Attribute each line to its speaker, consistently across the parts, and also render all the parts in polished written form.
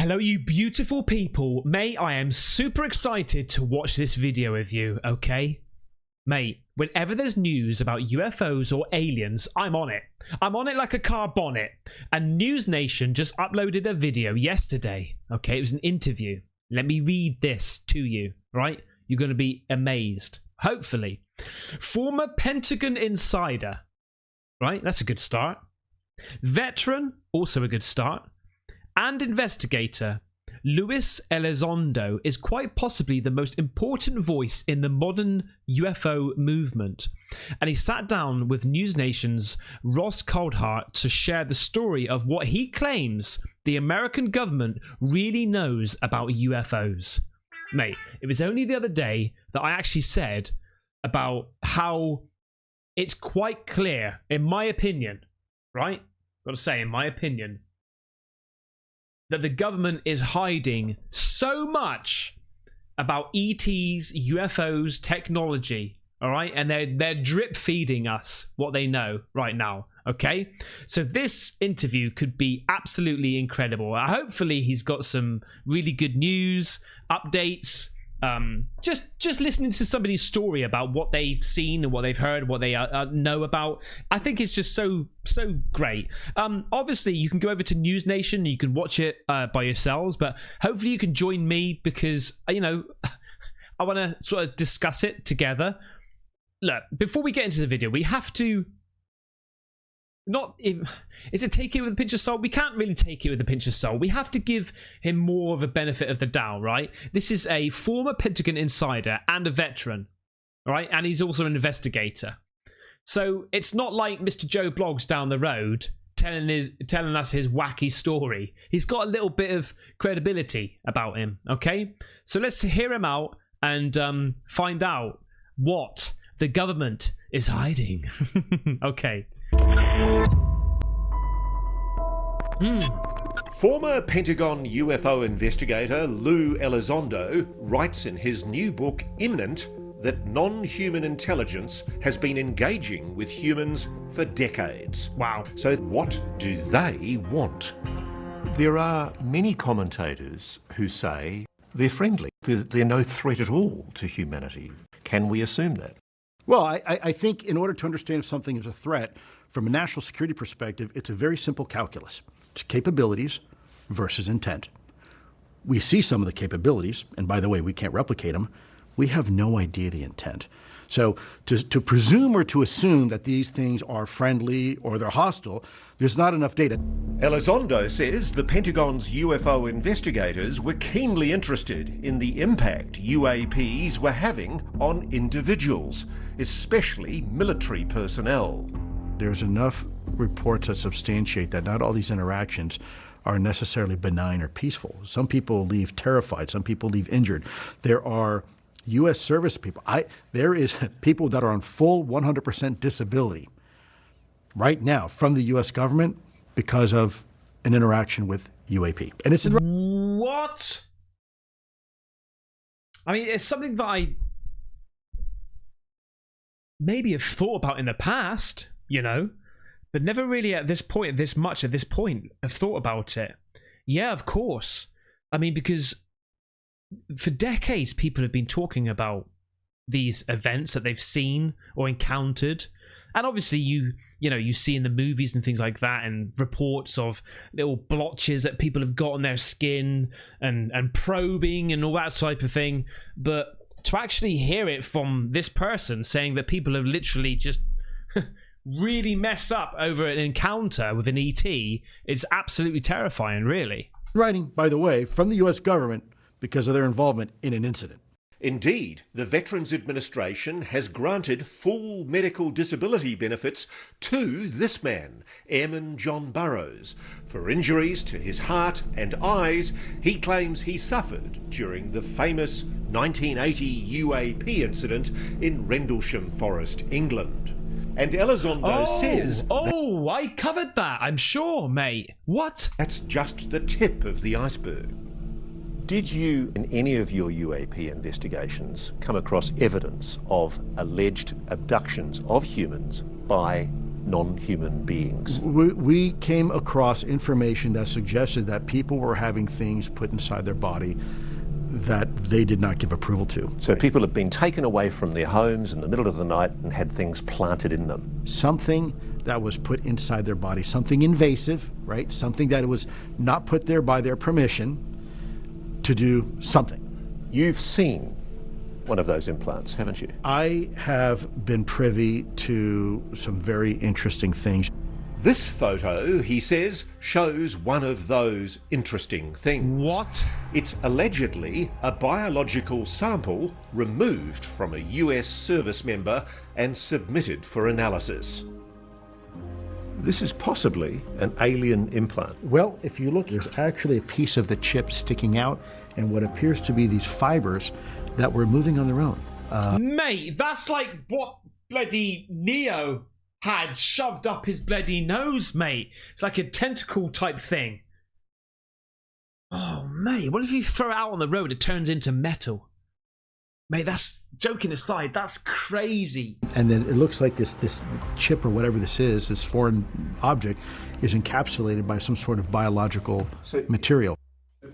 Speaker 1: Hello, you beautiful people. Mate, I am super excited to watch this video with you, okay? Mate, whenever there's news about UFOs or aliens, I'm on it. I'm on it like a car bonnet. And NewsNation just uploaded a video yesterday, okay? It was an interview. Let me read this to you, right? You're going to be amazed, hopefully. Former Pentagon insider, right? That's a good start. Veteran, also a good start. And investigator, Luis Elizondo is quite possibly the most important voice in the modern UFO movement. And he sat down with NewsNation's Ross Coulthart to share the story of what he claims the American government really knows about UFOs. Mate, it was only the other day that I actually said about how it's quite clear, in my opinion, right? Got to say, in my opinion, that the government is hiding so much about ETs, UFOs, technology, all right? And they're drip feeding us what they know right now, okay? So this interview could be absolutely incredible. Hopefully he's got some really good news, updates, just listening to somebody's story about what they've seen and what they've heard, what they know about. I think it's just so great. Obviously, you can go over to NewsNation and you can watch it by yourselves, but hopefully you can join me because, you know, I want to sort of discuss it together. Look, before we get into the video, we have to is it take it with a pinch of salt? We can't really take it with a pinch of salt. We have to give him more of a benefit of the doubt, right? This is a former Pentagon insider and a veteran, right? And he's also an investigator. So it's not like Mr. Joe Blogs down the road telling us his wacky story. He's got a little bit of credibility about him, okay? So let's hear him out and find out what the government is hiding. Okay.
Speaker 2: Former Pentagon UFO investigator Lou Elizondo writes in his new book Imminent that non-human intelligence has been engaging with humans for decades.
Speaker 1: Wow.
Speaker 2: So what do they want? There are many commentators who say they're friendly. They're no threat at all to humanity. Can we assume that?
Speaker 3: Well, I think in order to understand if something is a threat, from a national security perspective, it's a very simple calculus. It's capabilities versus intent. We see some of the capabilities, and by the way, we can't replicate them. We have no idea the intent. So to presume or to assume that these things are friendly or they're hostile, there's not enough data.
Speaker 2: Elizondo says the Pentagon's UFO investigators were keenly interested in the impact UAPs were having on individuals, especially military personnel.
Speaker 3: There's enough reports that substantiate that not all these interactions are necessarily benign or peaceful. Some people leave terrified. Some people leave injured. There are U.S. service people. There is people that are on full 100% disability right now from the U.S. government because of an interaction with UAP. And it's
Speaker 1: what? I mean, it's something that I maybe have thought about in the past, you know, but never really at this point, have thought about it. Yeah, of course. I mean, because for decades, people have been talking about these events that they've seen or encountered. And obviously, you see in the movies and things like that, and reports of little blotches that people have got on their skin and probing and all that type of thing. But to actually hear it from this person saying that people have literally just really messed up over an encounter with an ET is absolutely terrifying, really.
Speaker 3: Writing, by the way, from the U.S. government because of their involvement in an incident.
Speaker 2: Indeed, the Veterans Administration has granted full medical disability benefits to this man, Airman John Burroughs, for injuries to his heart and eyes he claims he suffered during the famous 1980 UAP incident in Rendlesham Forest, England. And Elizondo says...
Speaker 1: Oh, I covered that, I'm sure, mate. What?
Speaker 2: That's just the tip of the iceberg. Did you, in any of your UAP investigations, come across evidence of alleged abductions of humans by non-human beings?
Speaker 3: We came across information that suggested that people were having things put inside their body that they did not give approval to.
Speaker 2: So people have been taken away from their homes in the middle of the night and had things planted in them.
Speaker 3: Something that was put inside their body, something invasive, right? Something that was not put there by their permission to do something.
Speaker 2: You've seen one of those implants, haven't you?
Speaker 3: I have been privy to some very interesting things.
Speaker 2: This photo, he says, shows one of those interesting things.
Speaker 1: What?
Speaker 2: It's allegedly a biological sample removed from a US service member and submitted for analysis. This is possibly an alien implant.
Speaker 3: Well, if you look, there's actually a piece of the chip sticking out and what appears to be these fibers that were moving on their own.
Speaker 1: Mate, that's like what bloody Neo had shoved up his bloody nose, mate. It's like a tentacle type thing. Oh, mate, what if you throw it out on the road, it turns into metal? Mate, that's, joking aside, that's crazy.
Speaker 3: And then it looks like this chip or whatever this is, this foreign object, is encapsulated by some sort of biological material.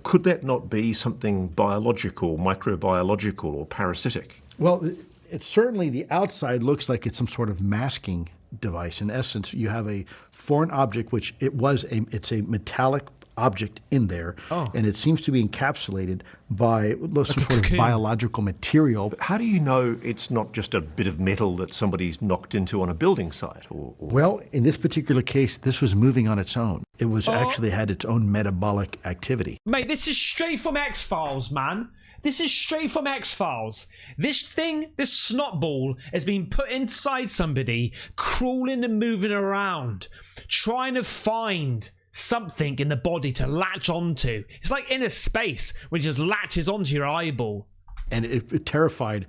Speaker 2: Could that not be something biological, microbiological, or parasitic?
Speaker 3: Well, it certainly, the outside looks like it's some sort of masking device. In essence, you have a foreign object, which it's a metallic object in there, and it seems to be encapsulated by some sort of biological material.
Speaker 2: But how do you know it's not just a bit of metal that somebody's knocked into on a building site?
Speaker 3: Well, in this particular case, this was moving on its own. It was actually had its own metabolic activity.
Speaker 1: Mate, this is straight from X-Files, man. This is straight from X-Files. This thing, this snot ball, has been put inside somebody, crawling and moving around, trying to find something in the body to latch onto. It's like inner space, which just latches onto your eyeball.
Speaker 3: And it terrified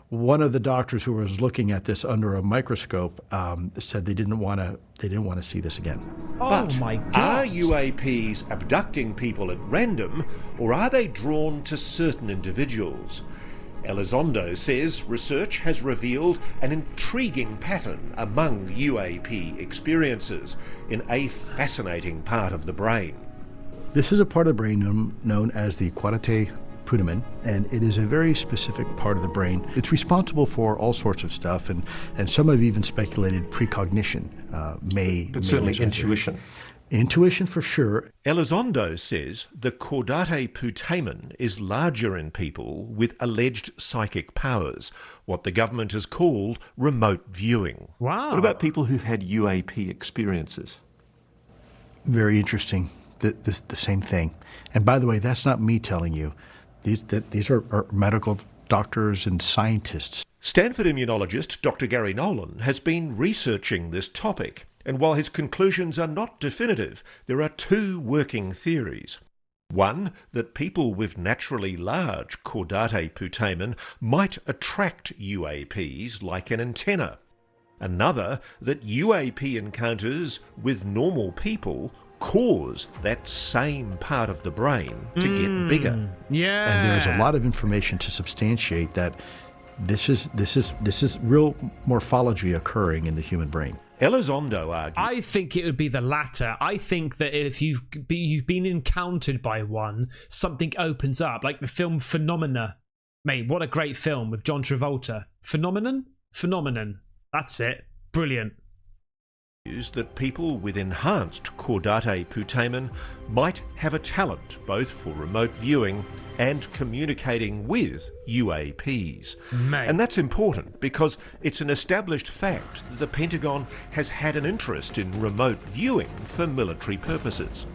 Speaker 3: one of the doctors who was looking at this under a microscope. Said they didn't want to see this again.
Speaker 2: But
Speaker 1: oh my God!
Speaker 2: Are UAPs abducting people at random, or are they drawn to certain individuals? Elizondo says research has revealed an intriguing pattern among UAP experiences in a fascinating part of the brain.
Speaker 3: This is a part of the brain known as the quadrate putamen, and it is a very specific part of the brain. It's responsible for all sorts of stuff, and some have even speculated precognition
Speaker 2: But certainly intuition.
Speaker 3: Intuition for sure.
Speaker 2: Elizondo says the caudate putamen is larger in people with alleged psychic powers, what the government has called remote viewing.
Speaker 1: Wow.
Speaker 2: What about people who've had UAP experiences?
Speaker 3: Very interesting. The same thing. And by the way, that's not me telling you. These are medical doctors and scientists.
Speaker 2: Stanford immunologist Dr. Gary Nolan has been researching this topic, and while his conclusions are not definitive, there are two working theories. One, that people with naturally large caudate putamen might attract UAPs like an antenna. Another, that UAP encounters with normal people cause that same part of the brain to get bigger.
Speaker 1: Yeah.
Speaker 3: And there's a lot of information to substantiate that this is real morphology occurring in the human brain.
Speaker 2: Elizondo argues,
Speaker 1: I think it would be the latter. I think that if you've been encountered by one, something opens up, like the film Phenomena. Mate, what a great film with John Travolta. Phenomenon? That's it. Brilliant.
Speaker 2: that people with enhanced caudate putamen might have a talent both for remote viewing and communicating with UAPs.
Speaker 1: Mate.
Speaker 2: And that's important because it's an established fact that the Pentagon has had an interest in remote viewing for military purposes.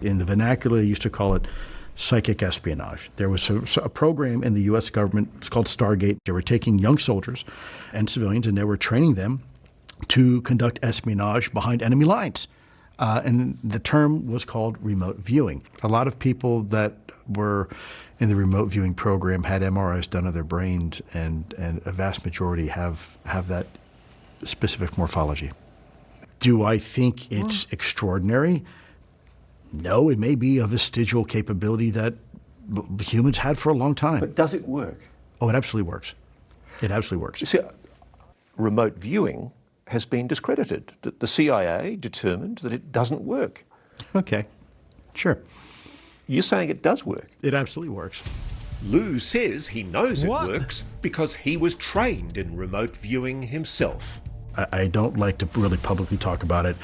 Speaker 3: In the vernacular, they used to call it psychic espionage. There was a program in the U.S. government, it's called Stargate. They were taking young soldiers and civilians and they were training them to conduct espionage behind enemy lines. And the term was called remote viewing. A lot of people that were in the remote viewing program had MRIs done of their brains, and a vast majority have that specific morphology. Do I think it's extraordinary? No, it may be a vestigial capability that humans had for a long time.
Speaker 2: But does it work?
Speaker 3: Oh, it absolutely works. It absolutely works.
Speaker 2: You see, remote viewing has been discredited. The CIA determined that it doesn't work.
Speaker 3: Okay, sure.
Speaker 2: You're saying it does work?
Speaker 3: It absolutely works.
Speaker 2: Lou says he knows
Speaker 1: What?
Speaker 2: it works because he was trained in remote viewing himself.
Speaker 3: I don't like to really publicly talk about it.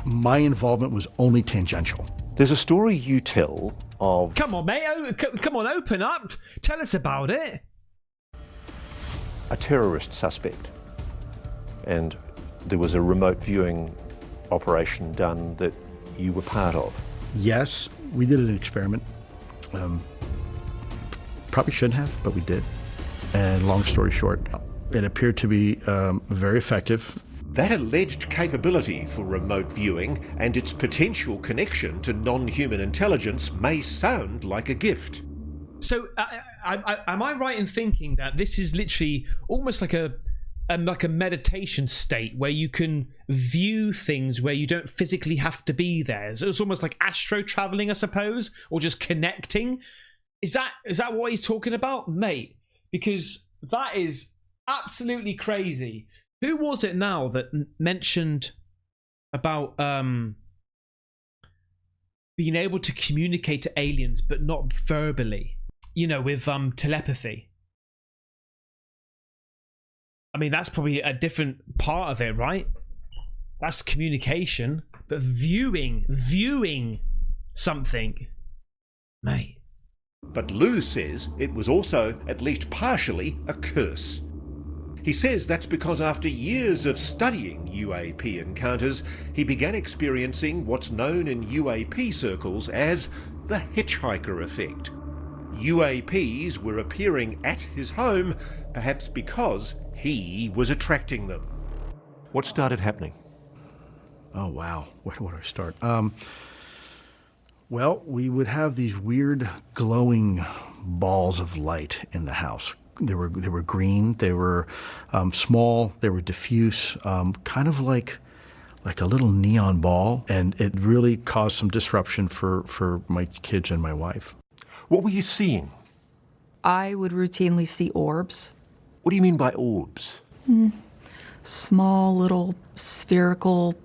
Speaker 3: My involvement was only tangential.
Speaker 2: There's a story you tell of...
Speaker 1: Come on, mate. Come on, open up. Tell us about it.
Speaker 2: a terrorist suspect. And there was a remote viewing operation done that you were part of.
Speaker 3: Yes, we did an experiment. Probably shouldn't have, but we did. And long story short, it appeared to be very effective.
Speaker 2: That alleged capability for remote viewing and its potential connection to non-human intelligence may sound like a gift.
Speaker 1: So, am I right in thinking that this is literally almost like a meditation state where you can view things where you don't physically have to be there? So it's almost like astro traveling, I suppose, or just connecting. Is that what he's talking about, mate? Because that is absolutely crazy. Who was it now that mentioned about being able to communicate to aliens but not verbally? You know, with telepathy. I mean, that's probably a different part of it, right? That's communication, but viewing something, mate.
Speaker 2: But Lou says it was also, at least partially, a curse. He says that's because after years of studying UAP encounters, he began experiencing what's known in UAP circles as the hitchhiker effect. UAPs were appearing at his home, perhaps because he was attracting them. What started happening?
Speaker 3: Oh, wow. Where do I start? Well, we would have these weird glowing balls of light in the house. They were green, they were small, they were diffuse, kind of like a little neon ball, and it really caused some disruption for my kids and my wife.
Speaker 2: What were you seeing?
Speaker 4: I would routinely see orbs.
Speaker 2: What do you mean by orbs?
Speaker 4: Small, little, spherical,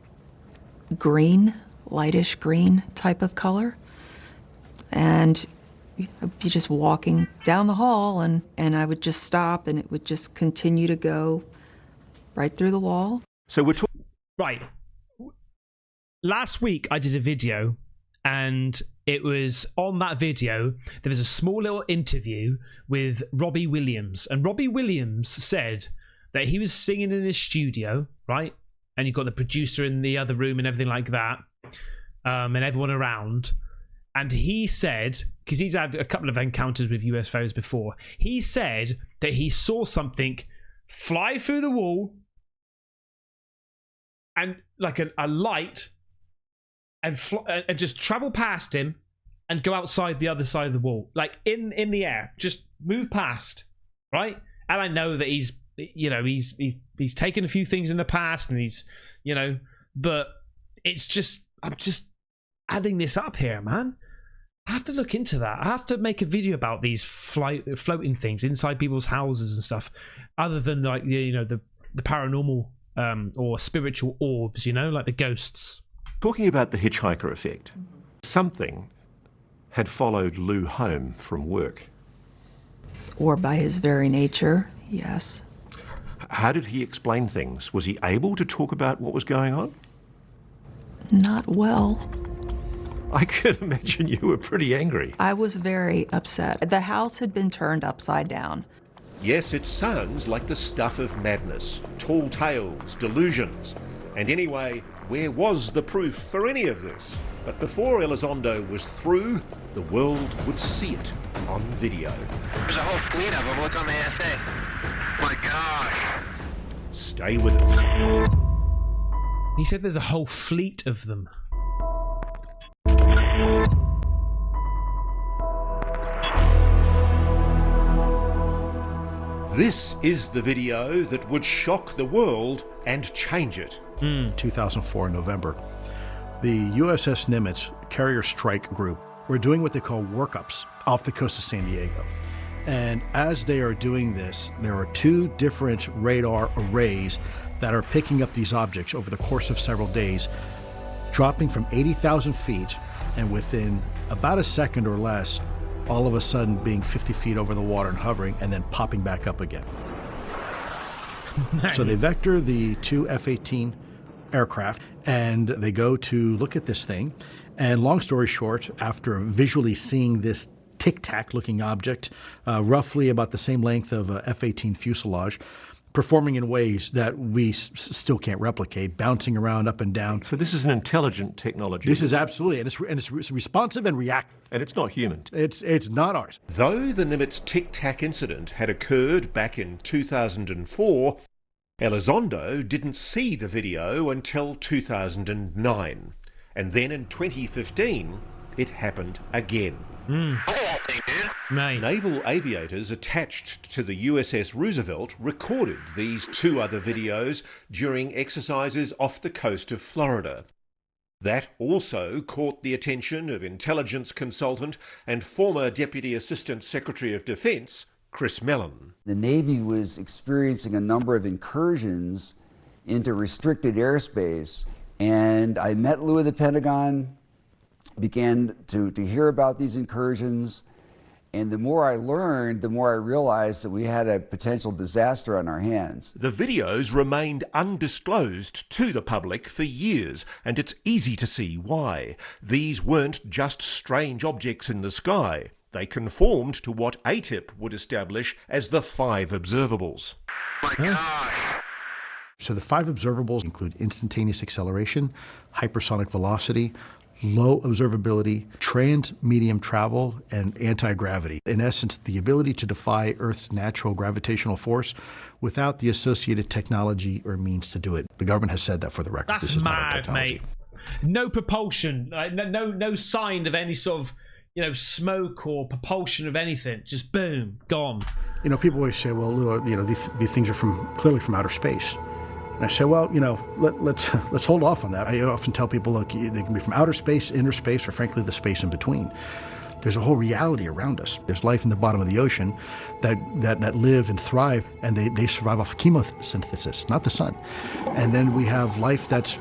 Speaker 4: green, lightish green type of color. And I'd be just walking down the hall, and I would just stop, and it would just continue to go right through the wall.
Speaker 2: So we're talking...
Speaker 1: Right. Last week I did a video, and it was on that video, there was a small little interview with Robbie Williams. And Robbie Williams said that he was singing in his studio, right? And you've got the producer in the other room and everything like that, and everyone around. And he said, because he's had a couple of encounters with UFOs before, he said that he saw something fly through the wall and like a light and just travel past him and go outside the other side of the wall, like in the air, just move past, right? And I know that he's taken a few things in the past, and he's, but it's just, I'm just adding this up here, man. I have to look into that. I have to make a video about these floating things inside people's houses and stuff, other than like the paranormal or spiritual orbs, like the ghosts.
Speaker 2: Talking about the hitchhiker effect, something had followed Lou home from work.
Speaker 4: Or by his very nature, yes.
Speaker 2: How did he explain things? Was he able to talk about what was going on?
Speaker 4: Not well.
Speaker 2: I can imagine you were pretty angry.
Speaker 4: I was very upset. The house had been turned upside down.
Speaker 2: Yes, it sounds like the stuff of madness, tall tales, delusions. And anyway, where was the proof for any of this? But before Elizondo was through, the world would see it on video.
Speaker 5: There's a whole fleet of them. Look on the SA. My gosh.
Speaker 2: Stay with us.
Speaker 1: He said there's a whole fleet of them.
Speaker 2: This is the video that would shock the world and change it.
Speaker 3: 2004 November. The USS Nimitz carrier strike group were doing what they call workups off the coast of San Diego. And as they are doing this, there are two different radar arrays that are picking up these objects over the course of several days, dropping from 80,000 feet, and within about a second or less, all of a sudden being 50 feet over the water and hovering, and then popping back up again. So they vector the two F-18 aircraft, and they go to look at this thing. And long story short, after visually seeing this tic-tac looking object, roughly about the same length of a F-18 fuselage, performing in ways that we still can't replicate, bouncing around up and down.
Speaker 2: So this is an intelligent technology.
Speaker 3: This is absolutely, and it's responsive and reactive.
Speaker 2: And it's not human.
Speaker 3: It's not ours.
Speaker 2: Though the Nimitz tic-tac incident had occurred back in 2004, Elizondo didn't see the video until 2009. And then in 2015, it happened again.
Speaker 1: Mate.
Speaker 2: Naval aviators attached to the USS Roosevelt recorded these two other videos during exercises off the coast of Florida. That also caught the attention of intelligence consultant and former Deputy Assistant Secretary of Defense, Chris Mellon.
Speaker 6: The Navy was experiencing a number of incursions into restricted airspace, and I met Lou at the Pentagon, began to hear about these incursions, and the more I learned, the more I realized that we had a potential disaster on our hands.
Speaker 2: The videos remained undisclosed to the public for years, and it's easy to see why. These weren't just strange objects in the sky. They conformed to what ATIP would establish as the 5 observables.
Speaker 5: My gosh.
Speaker 3: So the 5 observables include instantaneous acceleration, hypersonic velocity, low observability, trans-medium travel, and anti-gravity. In essence, the ability to defy Earth's natural gravitational force without the associated technology or means to do it. The government has said that for the record.
Speaker 1: That's
Speaker 3: this is not our
Speaker 1: mad,
Speaker 3: technology.
Speaker 1: mate. No propulsion, no sign of any sort of, smoke or propulsion of anything. Just boom, gone.
Speaker 3: People always say, well, Lou, these things are clearly from outer space. And I say, well, let's hold off on that. I often tell people, look, they can be from outer space, inner space, or frankly, the space in between. There's a whole reality around us. There's life in the bottom of the ocean that live and thrive, and they survive off chemosynthesis, not the sun. And then we have life that's,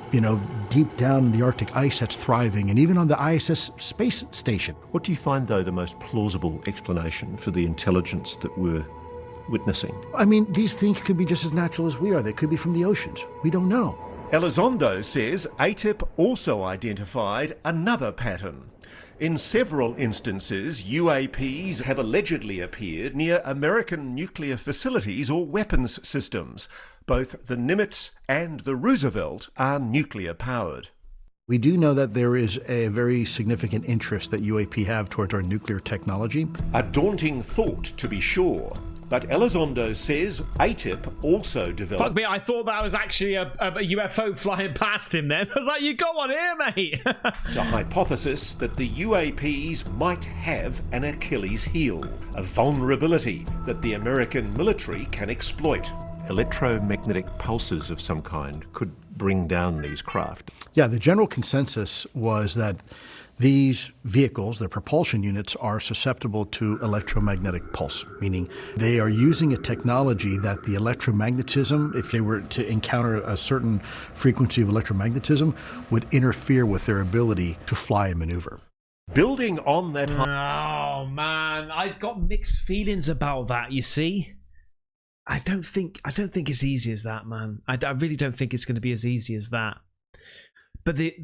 Speaker 3: deep down in the Arctic ice that's thriving, and even on the ISS space station.
Speaker 2: What do you find, though, the most plausible explanation for the intelligence that we're witnessing?
Speaker 3: I mean, these things could be just as natural as we are. They could be from the oceans. We don't know.
Speaker 2: Elizondo says ATIP also identified another pattern. In several instances, UAPs have allegedly appeared near American nuclear facilities or weapons systems. Both the Nimitz and the Roosevelt are nuclear-powered.
Speaker 3: We do know that there is a very significant interest that UAP have towards our nuclear technology.
Speaker 2: A daunting thought, to be sure. But Elizondo says ATIP also developed...
Speaker 1: Fuck me, I thought that was actually a UFO flying past him then. I was like, you go on here, mate.
Speaker 2: a hypothesis that the UAPs might have an Achilles heel, a vulnerability that the American military can exploit. Electromagnetic pulses of some kind could bring down these craft.
Speaker 3: Yeah, the general consensus was that these vehicles, their propulsion units, are susceptible to electromagnetic pulse, meaning they are using a technology that the electromagnetism, if they were to encounter a certain frequency of electromagnetism, would interfere with their ability to fly and maneuver.
Speaker 2: Building on that...
Speaker 1: Oh, man. I've got mixed feelings about that, you see. I don't think it's easy as that, man. I really don't think it's going to be as easy as that. But the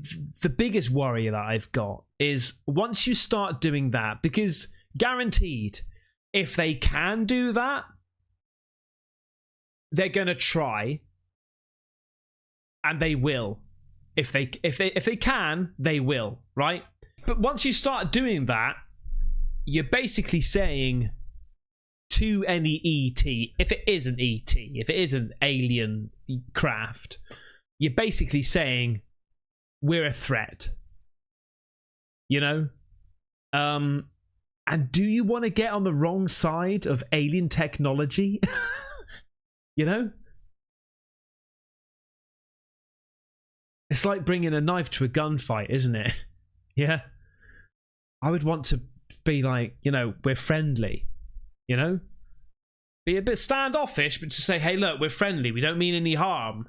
Speaker 1: biggest worry that I've got is once you start doing that, because guaranteed, if they can do that, they're going to try, and they will. If they can, they will, right? But once you start doing that, you're basically saying to any ET, if it is an ET, if it is an alien craft, you're basically saying we're a threat. And do you want to get on the wrong side of alien technology? It's like bringing a knife to a gunfight, isn't it? Yeah. I would want to be like, we're friendly. You know? Be a bit standoffish, but to say, hey, look, we're friendly. We don't mean any harm.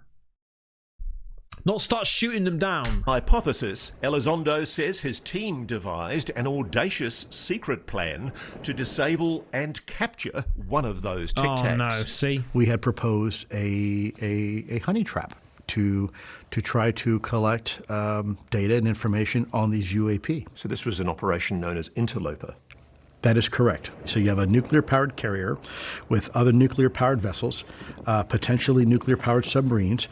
Speaker 1: Not start shooting them down.
Speaker 2: Hypothesis, Elizondo says his team devised an audacious secret plan to disable and capture one of those Tic Tacs.
Speaker 1: Oh no, see?
Speaker 3: We had proposed a honey trap to try to collect data and information on these UAP.
Speaker 2: So this was an operation known as Interloper.
Speaker 3: That is correct. So you have a nuclear-powered carrier with other nuclear-powered vessels, potentially nuclear-powered submarines,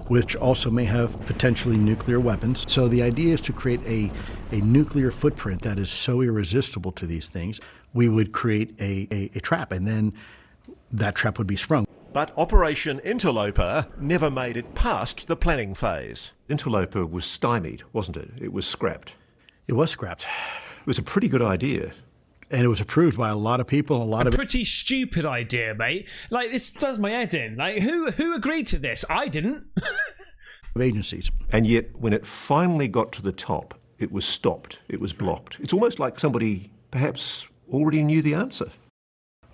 Speaker 3: which also may have potentially nuclear weapons. So the idea is to create a nuclear footprint that is so irresistible to these things, we would create a trap, and then that trap would be sprung.
Speaker 2: But Operation Interloper never made it past the planning phase. Interloper was stymied, wasn't it? It was scrapped.
Speaker 3: It was scrapped.
Speaker 2: It was a pretty good idea.
Speaker 3: And it was approved by a lot of people,
Speaker 1: A pretty stupid idea, mate. Like, this does my head in. Like, who agreed to this? I didn't.
Speaker 3: agencies.
Speaker 2: And yet, when it finally got to the top, it was stopped. It was blocked. It's almost like somebody perhaps already knew the answer.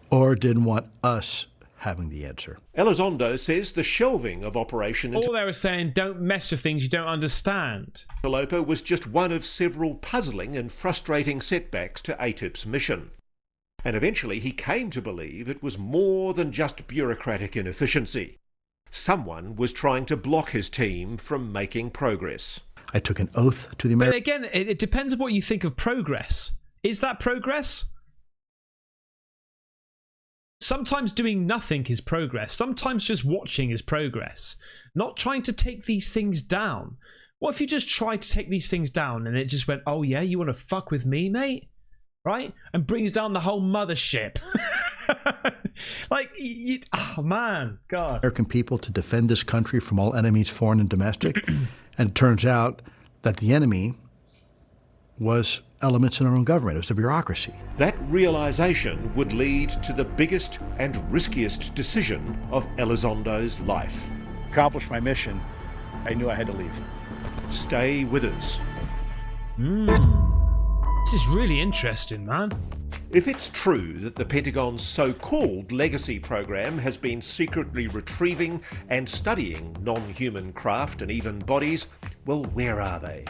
Speaker 3: Or didn't want us having the answer.
Speaker 2: Elizondo says the shelving of Operation
Speaker 1: All they were saying, don't mess with things you don't understand.
Speaker 2: Interloper was just one of several puzzling and frustrating setbacks to ATIP's mission. And eventually he came to believe it was more than just bureaucratic inefficiency. Someone was trying to block his team from making progress.
Speaker 3: I took an oath to the
Speaker 1: But
Speaker 3: American.
Speaker 1: again, it depends on what you think of progress. Is that progress? Sometimes doing nothing is progress. Sometimes just watching is progress. Not trying to take these things down. What if you just tried to take these things down and it just went, oh yeah, you want to fuck with me, mate? Right? And brings down the whole mothership. Like, oh man, God.
Speaker 3: American people to defend this country from all enemies, foreign and domestic. And it turns out that the enemy was elements in our own government. It was the bureaucracy.
Speaker 2: That realization would lead to the biggest and riskiest decision of Elizondo's life.
Speaker 3: Accomplished my mission. I knew I had to leave.
Speaker 2: Stay with us.
Speaker 1: This is really interesting, man.
Speaker 2: If it's true that the Pentagon's so-called legacy program has been secretly retrieving and studying non-human craft and even bodies, well, where are they?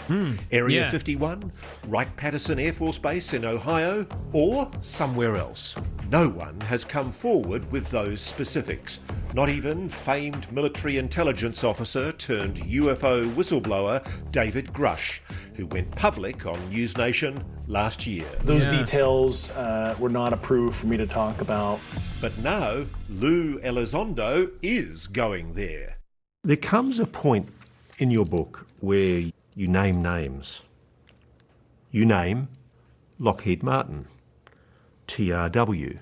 Speaker 2: Area 51, Wright-Patterson Air Force Base in Ohio, or somewhere else? No one has come forward with those specifics. Not even famed military intelligence officer turned UFO whistleblower David Grush, who went public on NewsNation last year.
Speaker 7: Those details were not approved for me to talk about.
Speaker 2: But now, Lou Elizondo is going there. There comes a point in your book where you name names. You name Lockheed Martin, TRW,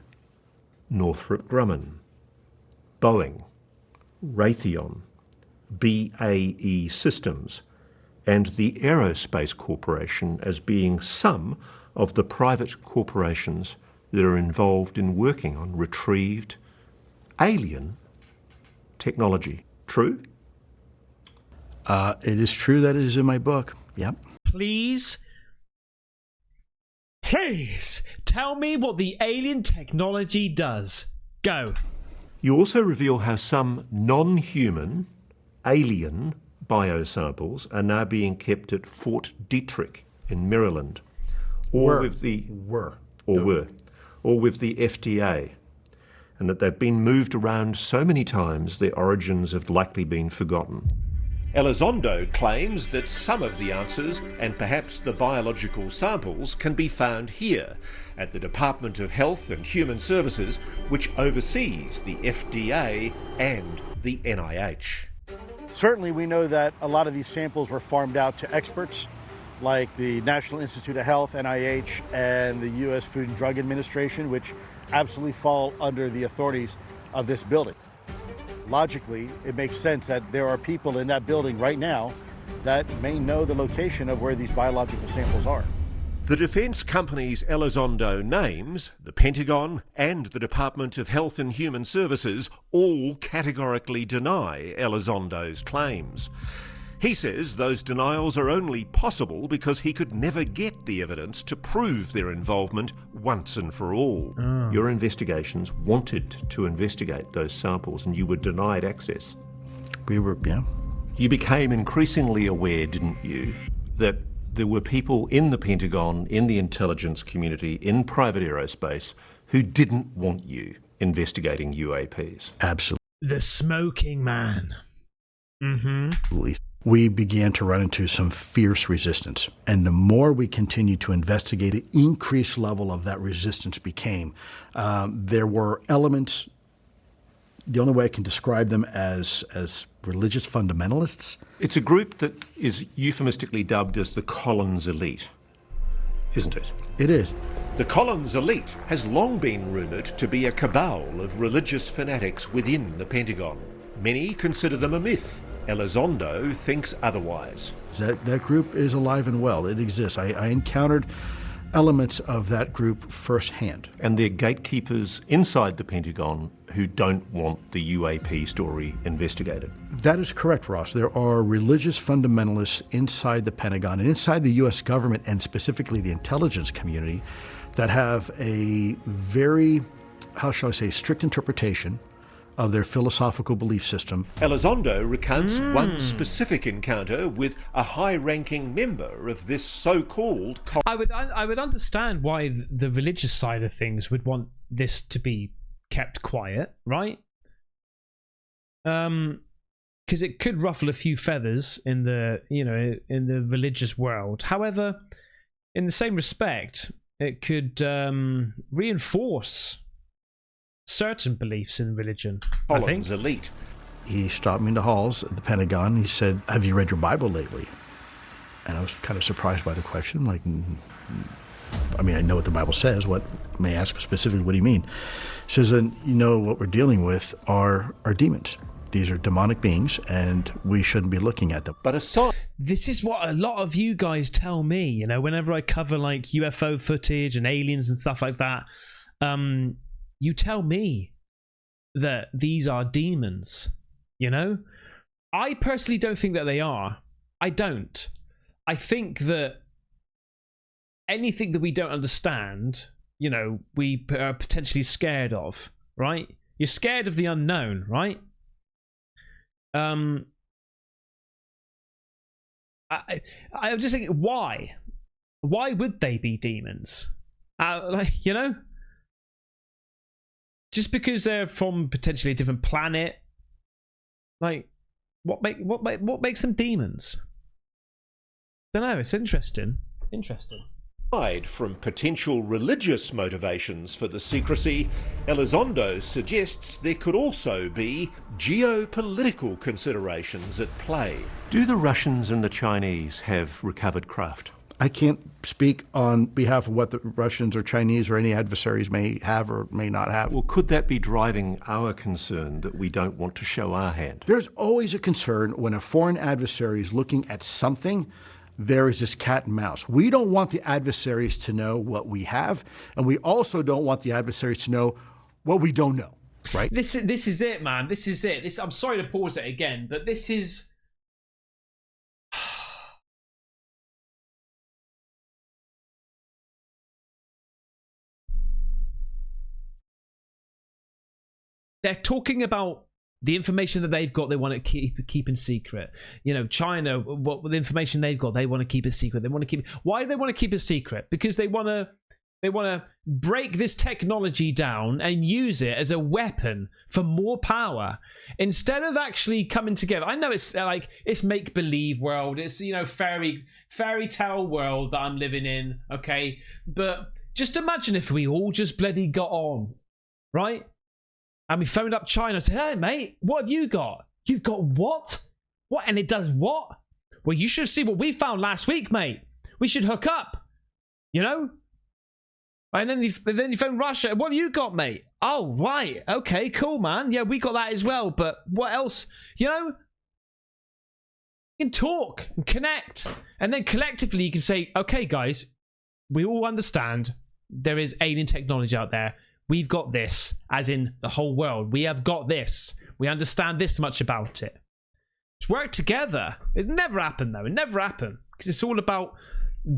Speaker 2: Northrop Grumman, Boeing, Raytheon, BAE Systems, and the Aerospace Corporation as being some of the private corporations that are involved in working on retrieved alien technology. True?
Speaker 3: It is true that it is in my book. Yep.
Speaker 1: Please tell me what the alien technology does. Go.
Speaker 2: You also reveal how some non-human, alien biosamples are now being kept at Fort Detrick in Maryland, or with the FDA, and that they've been moved around so many times their origins have likely been forgotten. Elizondo claims that some of the answers, and perhaps the biological samples, can be found here at the Department of Health and Human Services, which oversees the FDA and the NIH.
Speaker 3: Certainly we know that a lot of these samples were farmed out to experts like the National Institute of Health, NIH, and the U.S. Food and Drug Administration, which absolutely fall under the authorities of this building. Logically, it makes sense that there are people in that building right now that may know the location of where these biological samples are.
Speaker 2: The defence companies Elizondo names, the Pentagon and the Department of Health and Human Services, all categorically deny Elizondo's claims. He says those denials are only possible because he could never get the evidence to prove their involvement once and for all. Your investigations wanted to investigate those samples and you were denied access.
Speaker 3: We were, yeah.
Speaker 2: You became increasingly aware, didn't you, that there were people in the Pentagon, in the intelligence community, in private aerospace who didn't want you investigating UAPs.
Speaker 3: Absolutely.
Speaker 1: The smoking man.
Speaker 3: We began to run into some fierce resistance. And the more we continued to investigate, the increased level of that resistance became. There were elements, the only way I can describe them as religious fundamentalists.
Speaker 2: It's a group that is euphemistically dubbed as the Collins elite, isn't it?
Speaker 3: It is.
Speaker 2: The Collins elite has long been rumoured to be a cabal of religious fanatics within the Pentagon. Many consider them a myth. Elizondo thinks otherwise.
Speaker 3: That group is alive and well. It exists. I encountered elements of that group firsthand.
Speaker 2: And they're gatekeepers inside the Pentagon who don't want the UAP story investigated.
Speaker 3: That is correct, Ross. There are religious fundamentalists inside the Pentagon and inside the U.S. government, and specifically the intelligence community, that have a very, how shall I say, strict interpretation of their philosophical belief system.
Speaker 2: Elizondo recounts one specific encounter with a high-ranking member of this so-called...
Speaker 1: I would understand why the religious side of things would want this to be kept quiet, right? Because it could ruffle a few feathers in the religious world. However, in the same respect, it could reinforce certain beliefs in religion.
Speaker 2: Collins elite.
Speaker 3: He stopped me in the halls at the Pentagon. He said, "Have you read your Bible lately?" And I was kind of surprised by the question. Like, I mean, I know what the Bible says. What, may I ask specifically, what do you mean? He says, and you know what we're dealing with are demons. These are demonic beings, and we shouldn't be looking at them.
Speaker 2: But aside...
Speaker 1: This is what a lot of you guys tell me, you know, whenever I cover like UFO footage and aliens and stuff like that. You tell me that these are demons, you know? I personally don't think that they are. I don't. I think that anything that we don't understand, you know, we are potentially scared of, right? You're scared of the unknown, right? I'm just thinking, why? Why would they be demons? Like, you know? Just because they're from potentially a different planet, like, what makes them demons? I don't know. It's interesting.
Speaker 2: Aside from potential religious motivations for the secrecy, Elizondo suggests there could also be geopolitical considerations at play. Do the Russians and the Chinese have recovered craft?
Speaker 3: I can't speak on behalf of what the Russians or Chinese or any adversaries may have or may not have.
Speaker 2: Well, could that be driving our concern that we don't want to show our hand?
Speaker 3: There's always a concern when a foreign adversary is looking at something. There is this cat and mouse. We don't want the adversaries to know what we have, and we also don't want the adversaries to know what we don't know, right?
Speaker 1: This is it, man. This is it. I'm sorry to pause it again, but this is... They're talking about the information that they've got, they want to keep in secret. You know, China, what the information they've got, they want to keep it secret. They want to keep. Why do they want to keep it secret? Because they want to break this technology down and use it as a weapon for more power instead of actually coming together. I know it's like it's make believe world. It's, you know, fairy tale world that I'm living in. Okay, but just imagine if we all just bloody got on, right? And we phoned up China and said, "Hey, mate, what have you got? You've got what? What? And it does what? Well, you should see what we found last week, mate. We should hook up, you know?" And then you phone Russia. "What have you got, mate?" "Oh, right. Okay, cool, man. Yeah, we got that as well. But what else? You know? You can talk and connect. And then collectively you can say, okay, guys, we all understand there is alien technology out there. We've got this, as in the whole world. We have got this. We understand this much about it. Just work together. It never happened, though. It never happened. Because it's all about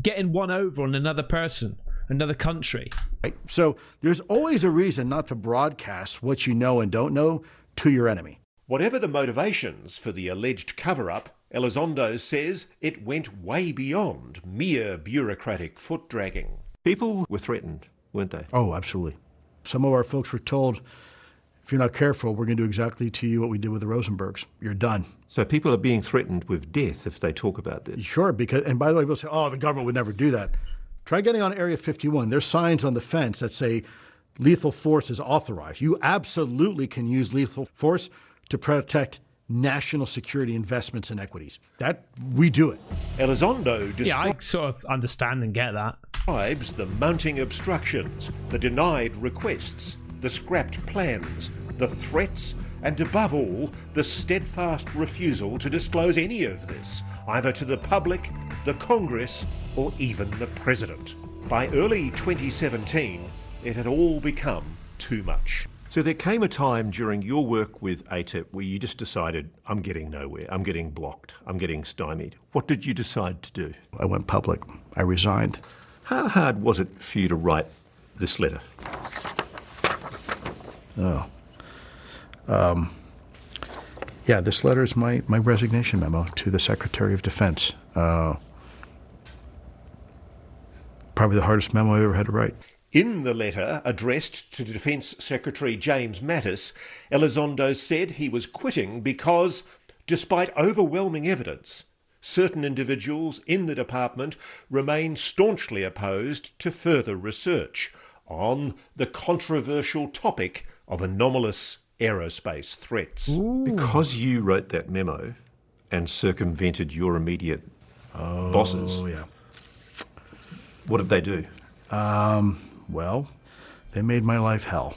Speaker 1: getting one over on another person, another country.
Speaker 3: Right? So there's always a reason not to broadcast what you know and don't know to your enemy.
Speaker 2: Whatever the motivations for the alleged cover-up, Elizondo says it went way beyond mere bureaucratic foot-dragging. People were threatened, weren't they?
Speaker 3: Oh, absolutely. Some of our folks were told, if you're not careful, we're going to do exactly to you what we did with the Rosenbergs. You're done.
Speaker 2: So people are being threatened with death if they talk about this?
Speaker 3: Sure, because, and by the way, people say, oh, the government would never do that. Try getting on Area 51. There's signs on the fence that say lethal force is authorized. You absolutely can use lethal force to protect national security investments and equities. That, we do it.
Speaker 2: Elizondo
Speaker 1: Yeah, I sort of understand and get that.
Speaker 2: describes the mounting obstructions, the denied requests, the scrapped plans, the threats, and above all, the steadfast refusal to disclose any of this, either to the public, the Congress, or even the President. By early 2017, it had all become too much. So there came a time during your work with ATIP where you just decided, I'm getting nowhere, I'm getting blocked, I'm getting stymied. What did you decide to do?
Speaker 3: I went public. I resigned.
Speaker 2: How hard was it for you to write this letter?
Speaker 3: Yeah, this letter is my resignation memo to the Secretary of Defense. Probably the hardest memo I ever had to write.
Speaker 2: In the letter addressed to Defence Secretary James Mattis, Elizondo said he was quitting because, despite overwhelming evidence, certain individuals in the department remain staunchly opposed to further research on the controversial topic of anomalous aerospace threats. Because you wrote that memo and circumvented your immediate bosses,
Speaker 3: Oh, yeah.
Speaker 2: what did they do?
Speaker 3: Well, they made my life hell.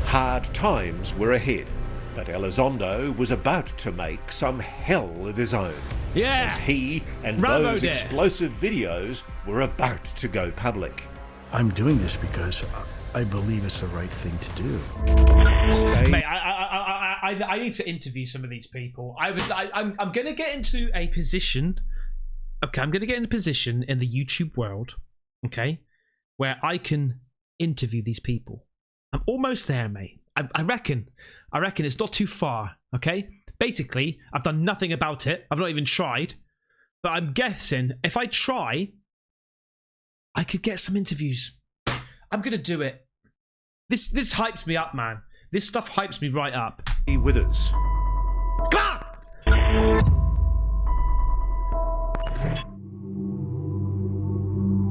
Speaker 2: Hard times were ahead, but Elizondo was about to make some hell of his own.
Speaker 1: Yeah.
Speaker 2: As he and
Speaker 1: Rambo
Speaker 2: those
Speaker 1: did.
Speaker 2: explosive videos were about to go public.
Speaker 3: I'm doing this because I believe it's the right thing to do.
Speaker 1: Mate, I need to interview some of these people. I'm going to get into a position. Okay, I'm going to get in a position in the YouTube world, okay, where I can interview these people. I'm almost there, mate. I reckon it's not too far, okay? Basically, I've done nothing about it. I've not even tried. But I'm guessing if I try, I could get some interviews. I'm going to do it. This hypes me up, man. This stuff hypes me right up.
Speaker 2: Be with us.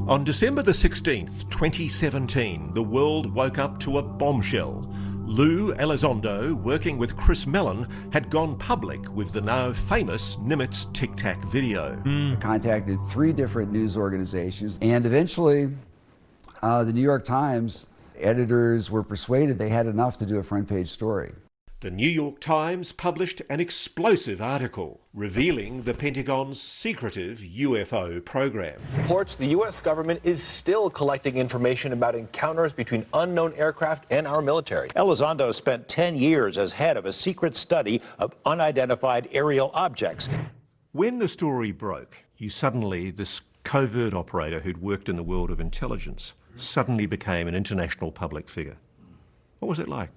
Speaker 2: On December the 16th, 2017, the world woke up to a bombshell. Lou Elizondo, working with Chris Mellon, had gone public with the now famous Nimitz Tic Tac video.
Speaker 6: I contacted 3 different news organizations, and eventually the New York Times editors were persuaded they had enough to do a front page story.
Speaker 2: The New York Times published an explosive article revealing the Pentagon's secretive UFO program.
Speaker 8: Reports the U.S. government is still collecting information about encounters between unknown aircraft and our military.
Speaker 9: Elizondo spent 10 years as head of a secret study of unidentified aerial objects.
Speaker 2: When the story broke, this covert operator who'd worked in the world of intelligence suddenly became an international public figure. What was it like?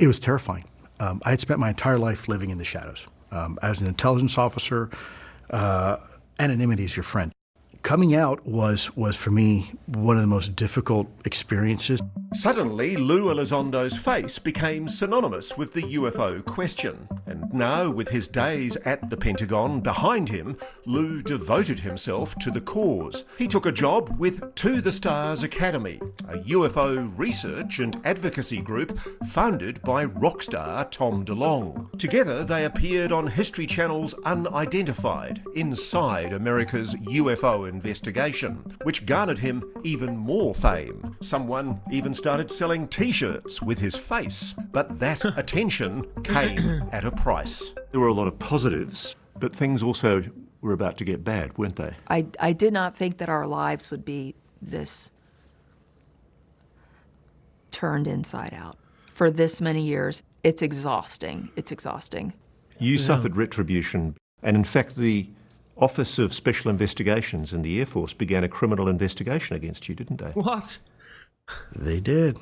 Speaker 3: It was terrifying. I had spent my entire life living in the shadows. As an intelligence officer, anonymity is your friend. Coming out was for me one of the most difficult experiences.
Speaker 2: Suddenly, Lou Elizondo's face became synonymous with the UFO question. And now, with his days at the Pentagon behind him, Lou devoted himself to the cause. He took a job with To the Stars Academy, a UFO research and advocacy group founded by rock star Tom DeLonge. Together, they appeared on History Channel's Unidentified, Inside America's UFO investigation, which garnered him even more fame. Someone even started selling t-shirts with his face, but that attention came at a price. There were a lot of positives, but things also were about to get bad, weren't they?
Speaker 4: I did not think that our lives would be this turned inside out for this many years. It's exhausting. It's exhausting.
Speaker 2: You suffered retribution. And in fact, the Office of Special Investigations in the Air Force began a criminal investigation against you, didn't they?
Speaker 1: What?
Speaker 3: They did.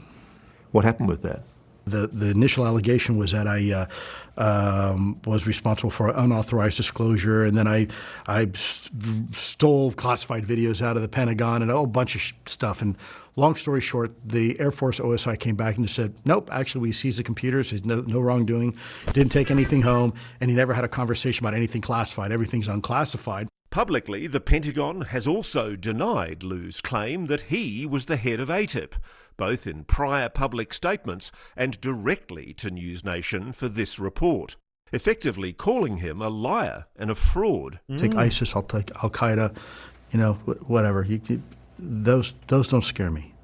Speaker 2: What happened with that?
Speaker 3: The initial allegation was that I was responsible for unauthorized disclosure, and then I stole classified videos out of the Pentagon and a whole bunch of stuff. And long story short, the Air Force OSI came back and said, nope, actually we seized the computers. There's no wrongdoing. Didn't take anything home, and he never had a conversation about anything classified. Everything's unclassified.
Speaker 2: Publicly, the Pentagon has also denied Lou's claim that he was the head of ATIP, both in prior public statements and directly to NewsNation for this report, effectively calling him a liar and a fraud.
Speaker 3: Take ISIS, I'll take Al-Qaeda, whatever. Those don't scare me.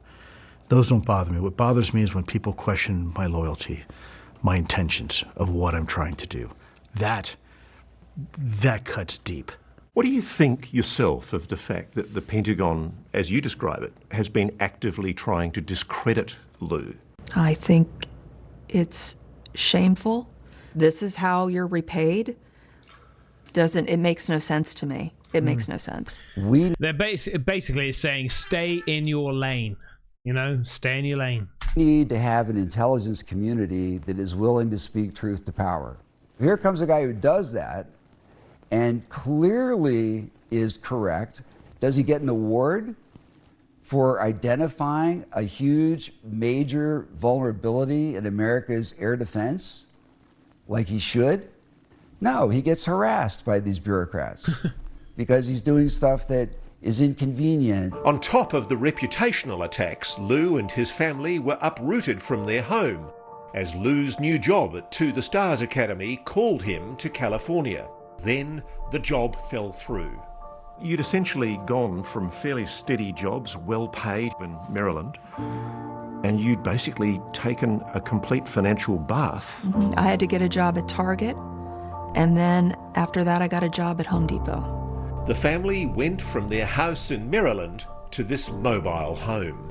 Speaker 3: Those don't bother me. What bothers me is when people question my loyalty, my intentions of what I'm trying to do. That cuts deep.
Speaker 2: What do you think yourself of the fact that the Pentagon, as you describe it, has been actively trying to discredit Lou?
Speaker 4: I think it's shameful. This is how you're repaid. It makes no sense to me. It makes no sense.
Speaker 1: They're basically it's saying stay in your lane. Stay in your lane.
Speaker 6: We need to have an intelligence community that is willing to speak truth to power. Here comes a guy who does that and clearly is correct. Does he get an award for identifying a huge, major vulnerability in America's air defense like he should? No, he gets harassed by these bureaucrats because he's doing stuff that is inconvenient.
Speaker 2: On top of the reputational attacks, Lou and his family were uprooted from their home as Lou's new job at To the Stars Academy called him to California. Then the job fell through. You'd essentially gone from fairly steady jobs, well paid in Maryland, and you'd basically taken a complete financial bath.
Speaker 4: I had to get a job at Target, and then after that I got a job at Home Depot.
Speaker 2: The family went from their house in Maryland to this mobile home.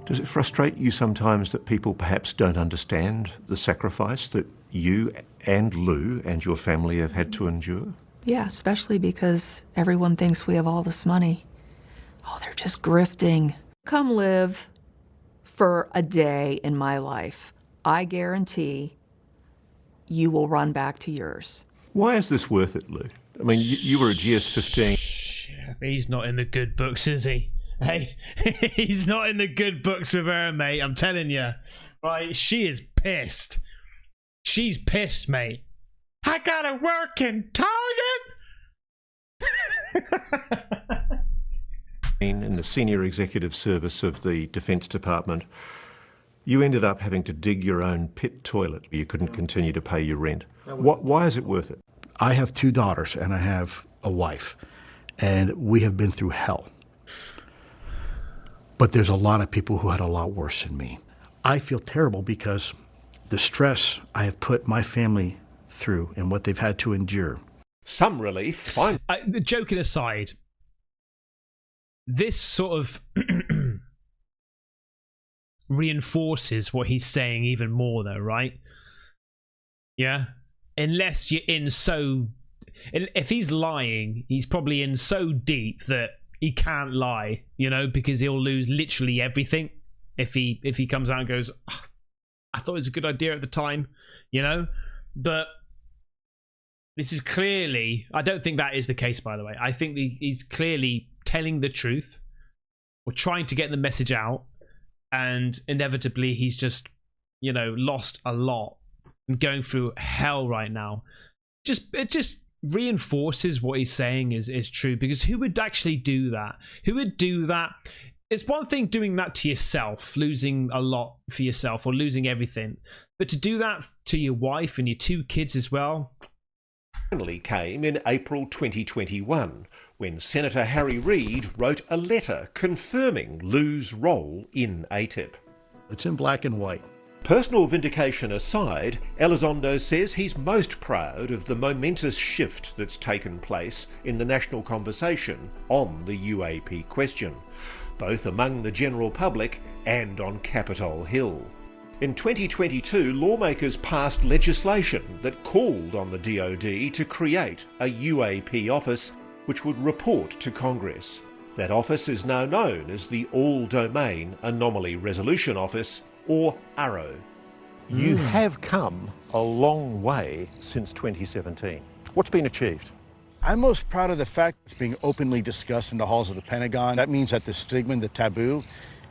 Speaker 2: Does it frustrate you sometimes that people perhaps don't understand the sacrifice that you and Lou and your family have had to endure?
Speaker 4: Yeah, especially because everyone thinks we have all this money. Oh, they're just grifting. Come live for a day in my life. I guarantee you will run back to yours.
Speaker 2: Why is this worth it, Lou? I mean, you were a GS-15.
Speaker 1: He's not in the good books, is he? Hey, he's not in the good books with her, mate. I'm telling you. Right, she is pissed. She's pissed, mate. I gotta work in Target.
Speaker 2: In the senior executive service of the Defense Department, you ended up having to dig your own pit toilet. You couldn't continue to pay your rent. Why is it worth it?
Speaker 3: I have 2 daughters and I have a wife, and we have been through hell. But there's a lot of people who had a lot worse than me. I feel terrible because the stress I have put my family through and what they've had to endure.
Speaker 2: Some relief, fine.
Speaker 1: Joking aside, this sort of reinforces what he's saying even more, though, right? Yeah? Unless you're in so... If he's lying, he's probably in so deep that he can't lie, because he'll lose literally everything if he comes out and goes, oh, I thought it was a good idea at the time, But this is clearly... I don't think that is the case, by the way. I think he's clearly telling the truth or trying to get the message out, and inevitably he's just, lost a lot and going through hell right now. It just reinforces what he's saying is true, because who would actually do that? Who would do that? It's one thing doing that to yourself, losing a lot for yourself or losing everything, but to do that to your wife and your 2 kids as well.
Speaker 2: Finally came in April 2021 when Senator Harry Reid wrote a letter confirming Lou's role in ATIP.
Speaker 3: It's in black and white.
Speaker 2: Personal vindication aside, Elizondo says he's most proud of the momentous shift that's taken place in the national conversation on the UAP question, both among the general public and on Capitol Hill. In 2022, lawmakers passed legislation that called on the DoD to create a UAP office which would report to Congress. That office is now known as the All-Domain Anomaly Resolution Office, or AARO.
Speaker 9: You have come a long way since 2017. What's been achieved?
Speaker 3: I'm most proud of the fact it's being openly discussed in the halls of the Pentagon. That means that the stigma, the taboo,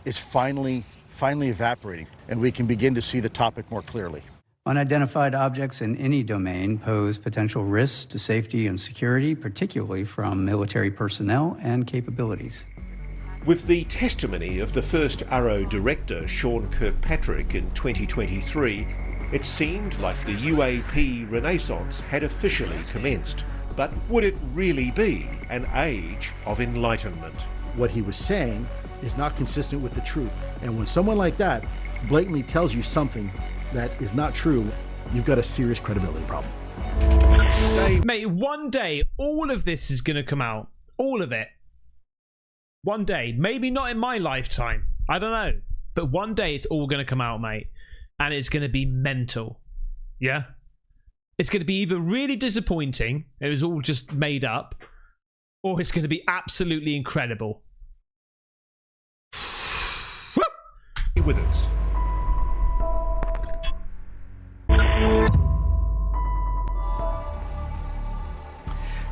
Speaker 3: is finally evaporating, and we can begin to see the topic more clearly.
Speaker 10: Unidentified objects in any domain pose potential risks to safety and security, particularly from military personnel and capabilities.
Speaker 2: With the testimony of the first AARO director, Sean Kirkpatrick, in 2023, it seemed like the UAP renaissance had officially commenced. But would it really be an age of enlightenment?
Speaker 3: What he was saying is not consistent with the truth. And when someone like that blatantly tells you something that is not true, you've got a serious credibility problem.
Speaker 1: Mate, one day, all of this is going to come out. All of it. One day. Maybe not in my lifetime. I don't know. But one day it's all going to come out, mate. And it's going to be mental. Yeah? It's going to be either really disappointing, it was all just made up, or it's going to be absolutely incredible.
Speaker 2: With us.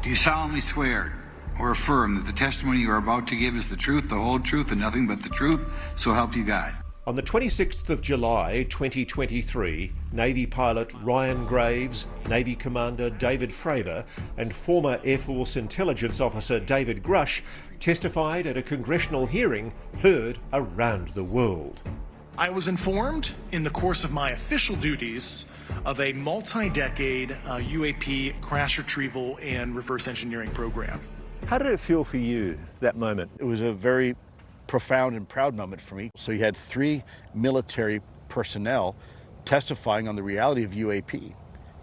Speaker 11: Do you solemnly swear or affirm that the testimony you are about to give is the truth, the whole truth, and nothing but the truth, so help you God?
Speaker 2: On the 26th of July 2023, Navy pilot Ryan Graves, Navy Commander David Fravor, and former Air Force Intelligence Officer David Grush testified at a congressional hearing heard around the world.
Speaker 7: I was informed in the course of my official duties of a multi-decade UAP crash retrieval and reverse engineering program.
Speaker 9: How did it feel for you, that moment?
Speaker 3: It was a very profound and proud moment for me. So you had 3 military personnel testifying on the reality of UAP.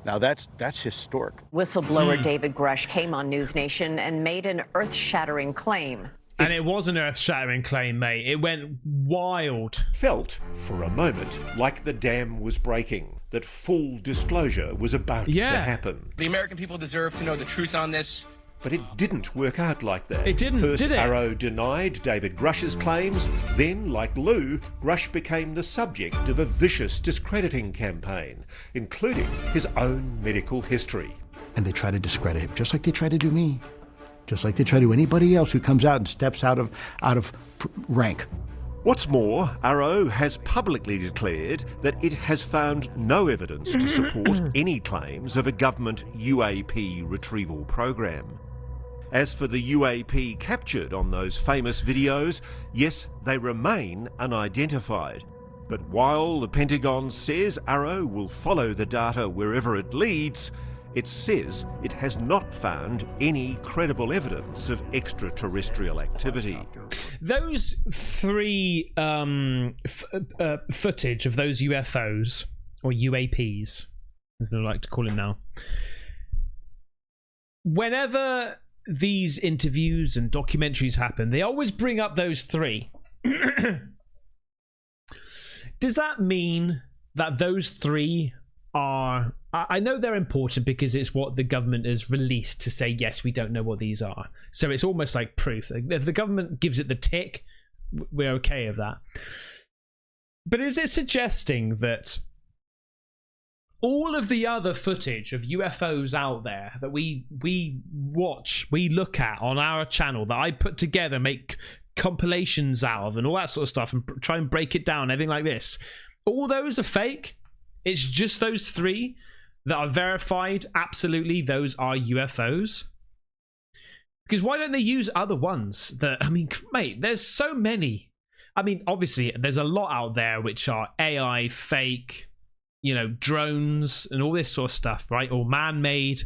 Speaker 3: Now that's historic.
Speaker 12: Whistleblower David Grush came on NewsNation and made an earth-shattering claim.
Speaker 1: And it was an earth-shattering claim, mate. It went wild.
Speaker 2: Felt, for a moment, like the dam was breaking, that full disclosure was about to happen.
Speaker 13: The American people deserve to know the truth on this.
Speaker 2: But it didn't work out like that.
Speaker 1: It didn't,
Speaker 2: First,
Speaker 1: did it?
Speaker 2: AARO denied David Grush's claims. Then, like Lou, Grush became the subject of a vicious discrediting campaign, including his own medical history.
Speaker 3: And they try to discredit him, just like they try to do me. Just like they try to anybody else who comes out and steps out of rank.
Speaker 2: What's more, AARO has publicly declared that it has found no evidence to support any claims of a government UAP retrieval program. As for the UAP captured on those famous videos, yes, they remain unidentified. But while the Pentagon says AARO will follow the data wherever it leads, it says it has not found any credible evidence of extraterrestrial activity.
Speaker 1: Those 3 footage of those UFOs, or UAPs, as they like to call it now, whenever these interviews and documentaries happen, they always bring up those 3. Does that mean that those 3 are... I know they're important because it's what the government has released to say, yes, we don't know what these are. So it's almost like proof. If the government gives it the tick, we're okay with that. But is it suggesting that all of the other footage of UFOs out there that we watch, we look at on our channel, that I put together, make compilations out of and all that sort of stuff, and try and break it down, everything like this, all those are fake? It's just those 3 that are verified, absolutely, those are UFOs? Because why don't they use other ones that, I mean, mate, there's so many. I mean, obviously, there's a lot out there which are AI, fake, you know, drones and all this sort of stuff, right? Or man-made.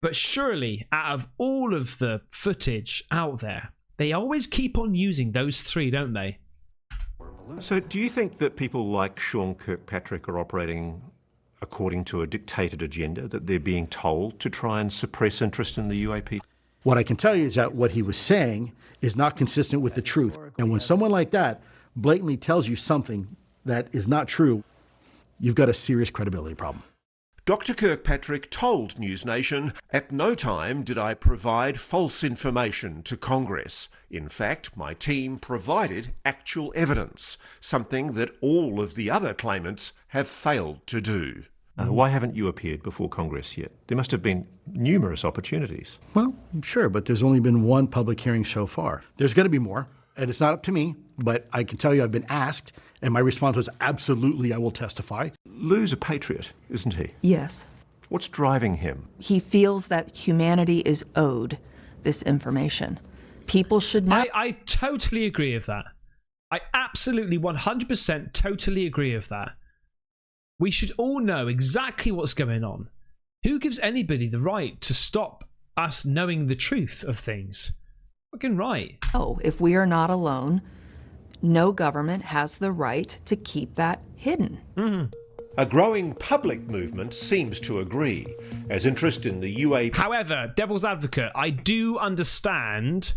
Speaker 1: But surely, out of all of the footage out there, they always keep on using those 3, don't they?
Speaker 2: So do you think that people like Sean Kirkpatrick are operating according to a dictated agenda, that they're being told to try and suppress interest in the UAP?
Speaker 3: What I can tell you is that what he was saying is not consistent with the truth. And when someone like that blatantly tells you something that is not true, you've got a serious credibility problem.
Speaker 2: Dr. Kirkpatrick told NewsNation, "At no time did I provide false information to Congress. In fact, my team provided actual evidence, something that all of the other claimants have failed to do." Why haven't you appeared before Congress yet? There must have been numerous opportunities.
Speaker 3: Well, sure, but there's only been one public hearing so far. There's going to be more, and it's not up to me, but I can tell you I've been asked, and my response was absolutely, I will testify.
Speaker 2: Lou's a patriot, isn't he?
Speaker 4: Yes.
Speaker 2: What's driving him?
Speaker 4: He feels that humanity is owed this information. People should know.
Speaker 1: I totally agree with that. I absolutely 100% totally agree with that. We should all know exactly what's going on. Who gives anybody the right to stop us knowing the truth of things? Fucking right.
Speaker 4: Oh, if we are not alone, no government has the right to keep that hidden.
Speaker 1: Mm-hmm.
Speaker 2: A growing public movement seems to agree, as interest in the UAP...
Speaker 1: However, devil's advocate, I do understand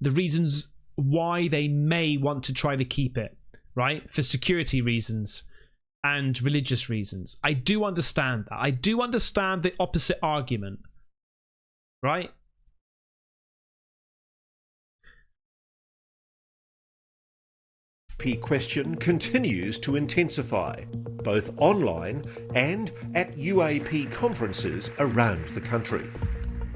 Speaker 1: the reasons why they may want to try to keep it, right? For security reasons and religious reasons. I do understand that. I do understand the opposite argument, right?
Speaker 2: question continues to intensify, both online and at UAP conferences around the country.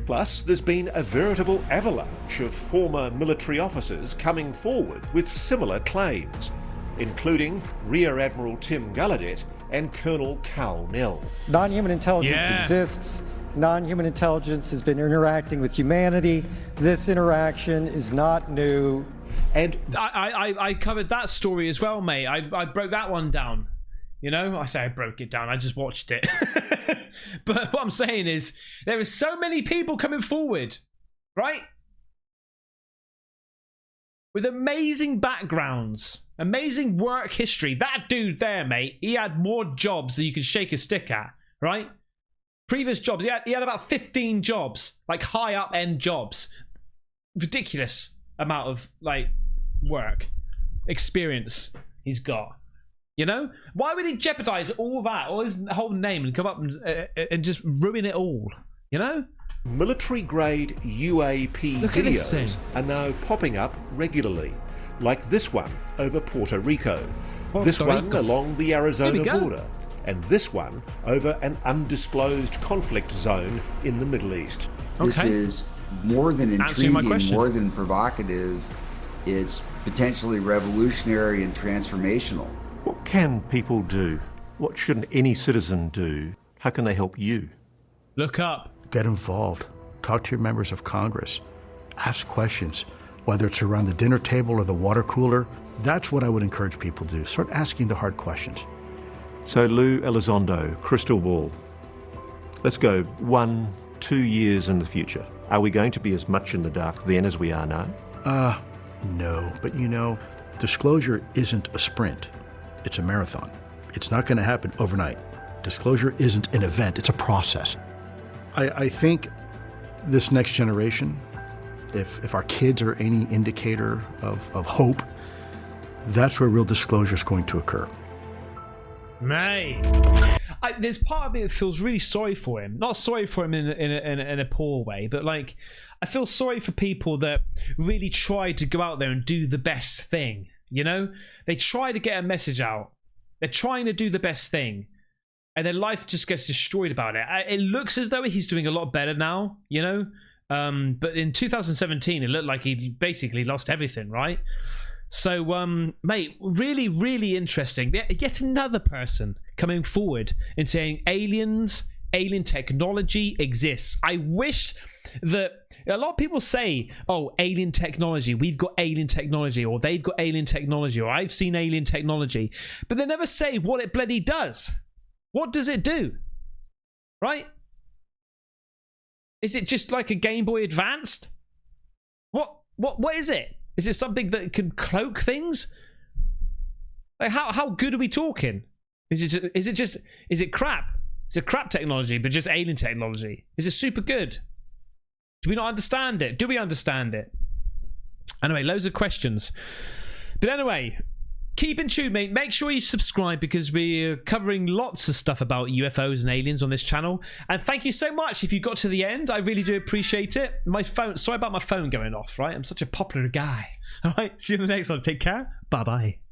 Speaker 2: Plus, there's been a veritable avalanche of former military officers coming forward with similar claims, including Rear Admiral Tim Gallaudet and Colonel Cal Nell.
Speaker 14: Non-human intelligence exists. Non-human intelligence has been interacting with humanity. This interaction is not new.
Speaker 2: And
Speaker 1: I covered that story as well, mate. I broke that one down. You know, I say I broke it down. I just watched it. But what I'm saying is, there are so many people coming forward, right? With amazing backgrounds, amazing work history. That dude there, mate, he had more jobs than you could shake a stick at, right? Previous jobs, he had about 15 jobs, like high up end jobs. Ridiculous amount of like work experience he's got. You know, why would he jeopardize all that, all his whole name, and come up and just ruin it all? You know,
Speaker 2: military-grade UAP videos are now popping up regularly, like this one over Puerto Rico, this one along the Arizona border, and this one over an undisclosed conflict zone in the Middle East.
Speaker 6: This is more than intriguing, more than provocative. It's potentially revolutionary and transformational.
Speaker 2: What can people do? What should any citizen do? How can they help you?
Speaker 1: Look up.
Speaker 3: Get involved. Talk to your members of Congress. Ask questions, whether it's around the dinner table or the water cooler. That's what I would encourage people to do. Start asking the hard questions.
Speaker 2: So Lou Elizondo, crystal ball. Let's go 1-2 years in the future. Are we going to be as much in the dark then as we are now?
Speaker 3: No. But you know, disclosure isn't a sprint. It's a marathon. It's not going to happen overnight. Disclosure isn't an event, it's a process. I think this next generation, if our kids are any indicator of hope, that's where real disclosure is going to occur.
Speaker 1: Mate, there's part of me that feels really sorry for him. Not sorry for him in a poor way, but like, I feel sorry for people that really try to go out there and do the best thing. You know, they try to get a message out. They're trying to do the best thing, and their life just gets destroyed about it. It looks as though he's doing a lot better now, you know. But in 2017, it looked like he basically lost everything, right? So, mate, really, really interesting. Yet another person coming forward and saying alien technology exists. I wish that a lot of people say, oh, alien technology, we've got alien technology, or they've got alien technology, or I've seen alien technology, but they never say what it bloody does. What does it do? Right? Is it just like a Game Boy Advanced? What is it? Is it something that can cloak things? Like how good are we talking? Is it crap? It's a crap technology, but just alien technology. Is it super good? Do we not understand it? Do we understand it? Anyway, loads of questions. But anyway, keep in tune, mate. Make sure you subscribe because we're covering lots of stuff about UFOs and aliens on this channel. And thank you so much if you got to the end. I really do appreciate it. My phone, sorry about my phone going off, right? I'm such a popular guy. All right, see you in the next one. Take care. Bye-bye.